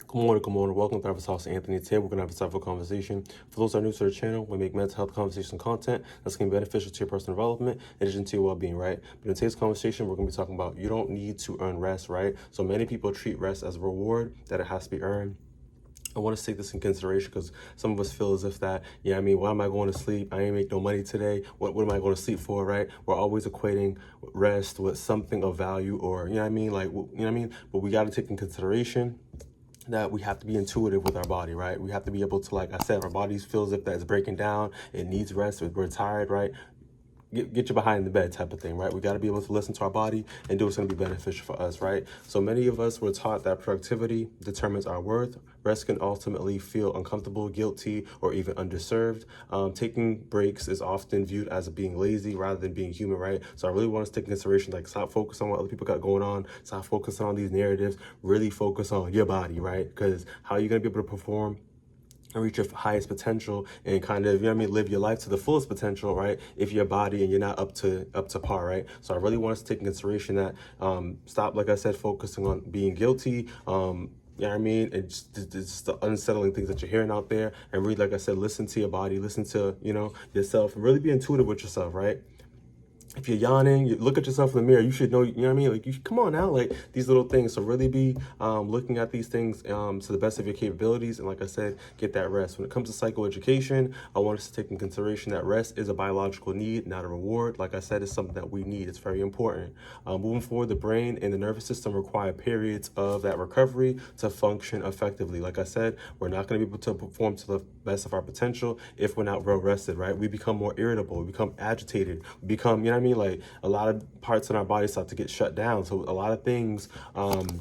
Good morning. Welcome to Harvest House Anthony. Today we're going to have a insightful conversation. For those that are new to the channel, we make mental health conversation content that's going to be beneficial to your personal development in addition to your well-being, right? But in today's conversation, we're going to be talking about you don't need to earn rest, right? So many people treat rest as a reward, that it has to be earned. I want to take this in consideration because some of us feel as if that, why am I going to sleep? I ain't make no money today. What am I going to sleep for, right? We're always equating rest with something of value or, But we got to take in consideration that we have to be intuitive with our body, right? We have to be able to, like I said, our bodies feels if that's breaking down, it needs rest, we're tired, right? Get you behind the bed type of thing, right? We got to be able to listen to our body and do what's going to be beneficial for us, right? So many of us were taught that productivity determines our worth. Rest can ultimately feel uncomfortable, guilty, or even underserved. Taking breaks is often viewed as being lazy rather than being human, right? So I really want us to take into consideration, like, stop focusing on what other people got going on. Stop focusing on these narratives. Really focus on your body, right? Because how are you going to be able to perform and reach your highest potential and kind of, live your life to the fullest potential, right? If your body and you're not up to par, right? So I really want us to take in consideration that stop, like I said, focusing on being guilty, and just the unsettling things that you're hearing out there, and really, like I said, listen to your body, listen to, yourself, and really be intuitive with yourself, right? If you're yawning, you look at yourself in the mirror, you should know, like, you should, come on now, like, these little things. So really be looking at these things to the best of your capabilities. And like I said, get that rest. When it comes to psychoeducation, I want us to take in consideration that rest is a biological need, not a reward. Like I said, it's something that we need. It's very important. Moving forward, the brain and the nervous system require periods of that recovery to function effectively. Like I said, we're not going to be able to perform to the best of our potential if we're not well rested, right? We become more irritable, we become agitated, we become, like, a lot of parts in our body start to get shut down. So a lot of things, on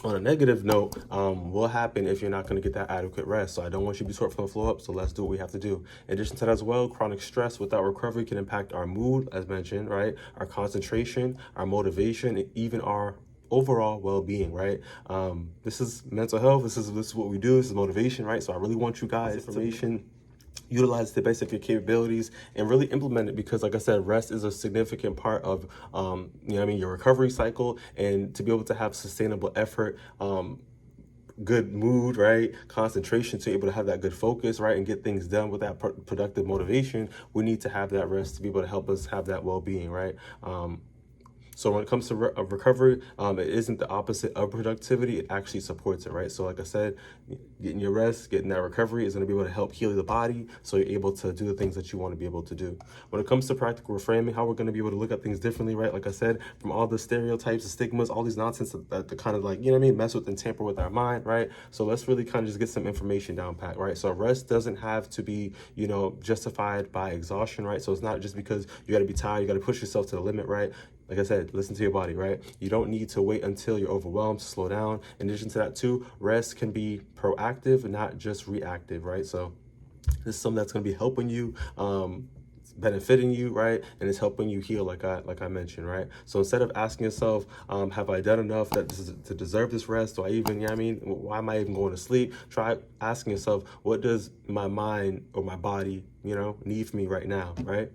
a negative note, will happen if you're not going to get that adequate rest. So I don't want you to be sore from the floor up. So let's do what we have to do. In addition to that as well, chronic stress without recovery can impact our mood, as mentioned, right? Our concentration, our motivation, and even our overall well-being, right? This is mental health. This is what we do. This is motivation, right? So I really want you guys information. Utilize the best of your capabilities and really implement it, because like I said, rest is a significant part of your recovery cycle, and to be able to have sustainable effort, good mood, right, concentration, to be able to have that good focus, right, and get things done with that productive motivation, we need to have that rest to be able to help us have that well-being, right? So when it comes to recovery, it isn't the opposite of productivity. It actually supports it, right? So like I said, getting your rest, getting that recovery is going to be able to help heal the body, so you're able to do the things that you want to be able to do. When it comes to practical reframing, how we're going to be able to look at things differently, right? Like I said, from all the stereotypes, the stigmas, all these nonsense that kind of, like, mess with and tamper with our mind, right? So let's really kind of just get some information down pat, right? So rest doesn't have to be, justified by exhaustion, right? So it's not just because you got to be tired, you got to push yourself to the limit, right? Like I said, listen to your body, right? You don't need to wait until you're overwhelmed to slow down. In addition to that too, rest can be proactive and not just reactive, right? So this is something that's going to be helping you, benefiting you, right? And it's helping you heal, like I mentioned, right? So instead of asking yourself, have I done enough to deserve this rest? Do I even, why am I even going to sleep? Try asking yourself, what does my mind or my body, need from me right now, right?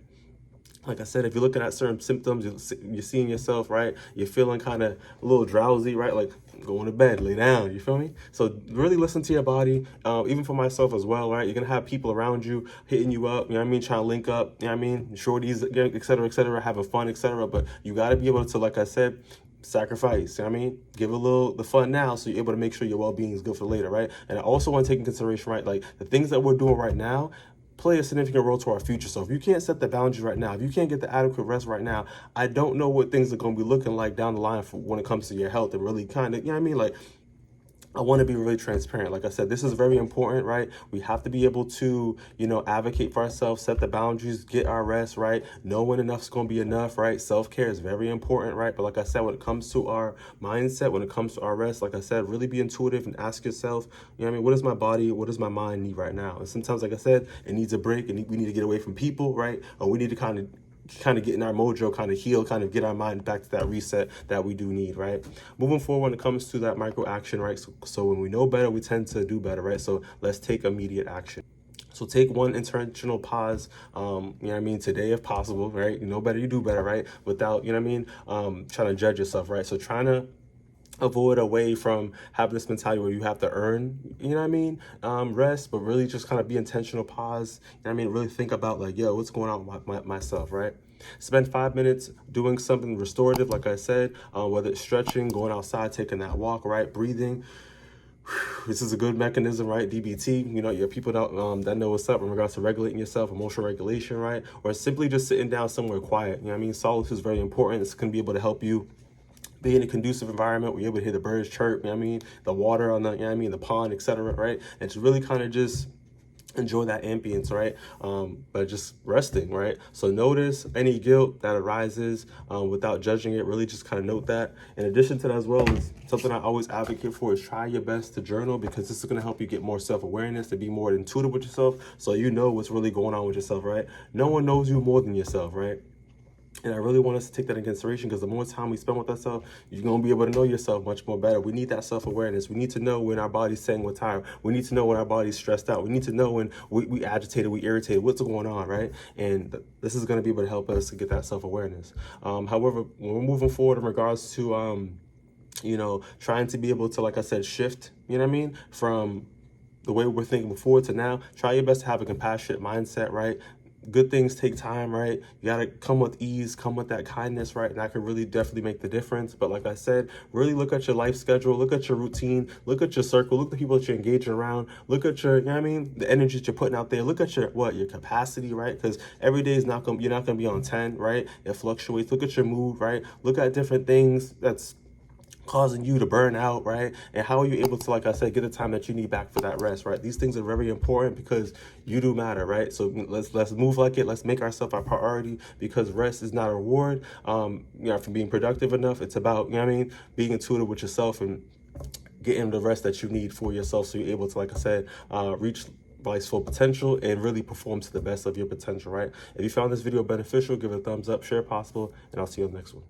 Like I said, if you're looking at certain symptoms, you're seeing yourself, right? You're feeling kind of a little drowsy, right? Like, go to bed, lay down, you feel me? So really listen to your body, even for myself as well, right? You're going to have people around you hitting you up, trying to link up, shorties, et cetera, having fun, et cetera. But you got to be able to, like I said, sacrifice, give a little the fun now, so you're able to make sure your well-being is good for later, right? And I also want to take in consideration, right, like the things that we're doing right now play a significant role to our future. So if you can't set the boundaries right now, if you can't get the adequate rest right now, I don't know what things are going to be looking like down the line for when it comes to your health. And really kind of, like, I want to be really transparent. Like I said, this is very important, right? We have to be able to, advocate for ourselves, set the boundaries, get our rest, right? Know when enough's going to be enough, right? Self-care is very important, right? But like I said, when it comes to our mindset, when it comes to our rest, like I said, really be intuitive and ask yourself, what does my body, what does my mind need right now? And sometimes, like I said, it needs a break, and we need to get away from people, right? Or we need to kind of get in our mojo, kind of heal, kind of get our mind back to that reset that we do need, right? Moving forward, when it comes to that micro action, right? So when we know better, we tend to do better, right? So let's take immediate action. So take one intentional pause, today if possible, right? You know better, you do better, right? Without, trying to judge yourself, right? So trying to avoid away from having this mentality where you have to earn, you know what I mean, rest, but really just kind of be intentional, pause, you know what I mean, really think about like, yo, what's going on with myself, right? Spend 5 minutes doing something restorative, like I said, whether it's stretching, going outside, taking that walk, right, breathing. This is a good mechanism, right? DBT, you know, your people that know what's up in regards to regulating yourself, emotional regulation, right? Or simply just sitting down somewhere quiet, you know what I mean? Solitude is very important. It's going to be able to help you be in a conducive environment where you're able to hear the birds chirp, you know what I mean, the water on the, you know what I mean, the pond, etc., right? And to really kind of just enjoy that ambience, right? But just resting, right? So notice any guilt that arises without judging it. Really just kind of note that. In addition to that as well, is something I always advocate for is try your best to journal, because this is going to help you get more self-awareness, to be more intuitive with yourself, so you know what's really going on with yourself, right? No one knows you more than yourself, right? And I really want us to take that in consideration, because the more time we spend with ourselves, you're going to be able to know yourself much more better. We need that self-awareness. We need to know when our body's saying we're tired. We need to know when our body's stressed out. We need to know when we agitated, we irritated, what's going on, right? And this is going to be able to help us to get that self-awareness. However, when we're moving forward in regards to, you know, trying to be able to, like I said, shift, you know what I mean, from the way we're thinking before to now, try your best to have a compassionate mindset, right? Good things take time, right? You gotta come with ease, come with that kindness, right? And that can really definitely make the difference. But like I said, really look at your life schedule, look at your routine, look at your circle, look at the people that you're engaging around, look at your, you know what I mean, the energy that you're putting out there, look at your capacity, right? Because every day is you're not gonna be on 10, right? It fluctuates. Look at your mood, right? Look at different things that's causing you to burn out, right? And how are you able to, like I said, get the time that you need back for that rest, right? These things are very important, because you do matter, right? So let's move like it. Let's make ourselves our priority, because rest is not a reward, you know, for being productive enough. It's about, you know what I mean, being intuitive with yourself and getting the rest that you need for yourself, so you're able to, like I said, reach life's full potential and really perform to the best of your potential, right? If you found this video beneficial, give it a thumbs up, share if possible, and I'll see you on the next one.